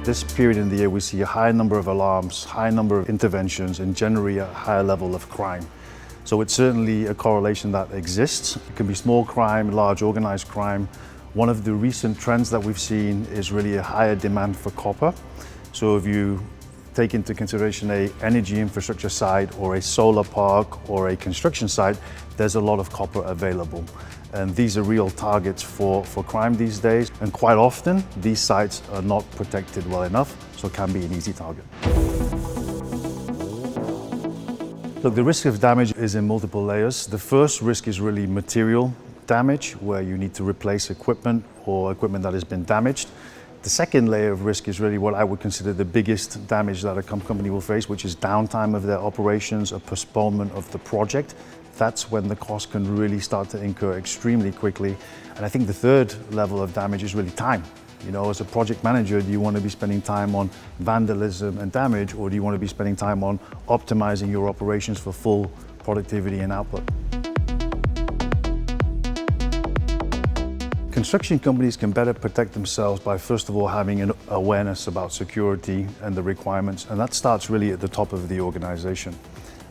This period in the year we see a high number of alarms, high number of interventions, and generally a higher level of crime. So it's certainly a correlation that exists. It can be small crime, large organized crime. One of the recent trends that we've seen is really a higher demand for copper. So if you take into consideration an energy infrastructure site or a solar park or a construction site, there's a lot of copper available. And these are real targets for crime these days. And quite often, these sites are not protected well enough, so it can be an easy target. Look, the risk of damage is in multiple layers. The first risk is really material damage, where you need to replace equipment or equipment that has been damaged. The second layer of risk is really what I would consider the biggest damage that a company will face, which is downtime of their operations, a postponement of the project. That's when the cost can really start to incur extremely quickly. And I think the third level of damage is really time. You know, as a project manager, do you want to be spending time on vandalism and damage, or do you want to be spending time on optimizing your operations for full productivity and output? Construction companies can better protect themselves by, first of all, having an awareness about security and the requirements, and that starts really at the top of the organization.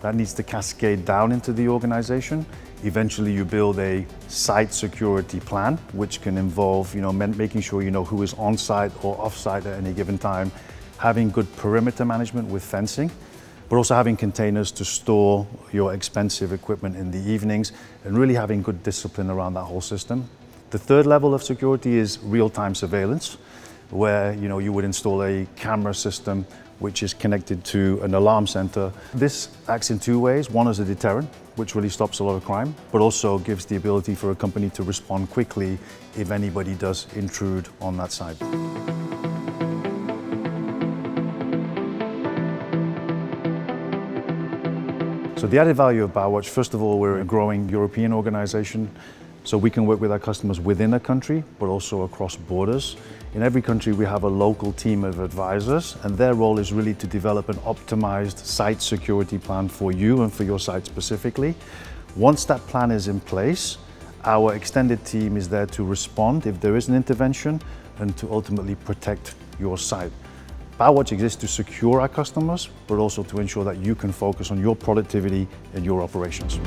That needs to cascade down into the organization. Eventually you build a site security plan, which can involve, making sure you know who is on site or off site at any given time, having good perimeter management with fencing, but also having containers to store your expensive equipment in the evenings, and really having good discipline around that whole system. The third level of security is real-time surveillance, where you would install a camera system which is connected to an alarm center. This acts in two ways. One is a deterrent, which really stops a lot of crime, but also gives the ability for a company to respond quickly if anybody does intrude on that site. So the added value of BauWatch, first of all, we're a growing European organization. So we can work with our customers within a country, but also across borders. In every country, we have a local team of advisors, and their role is really to develop an optimized site security plan for you and for your site specifically. Once that plan is in place, our extended team is there to respond if there is an intervention and to ultimately protect your site. BauWatch exists to secure our customers, but also to ensure that you can focus on your productivity and your operations.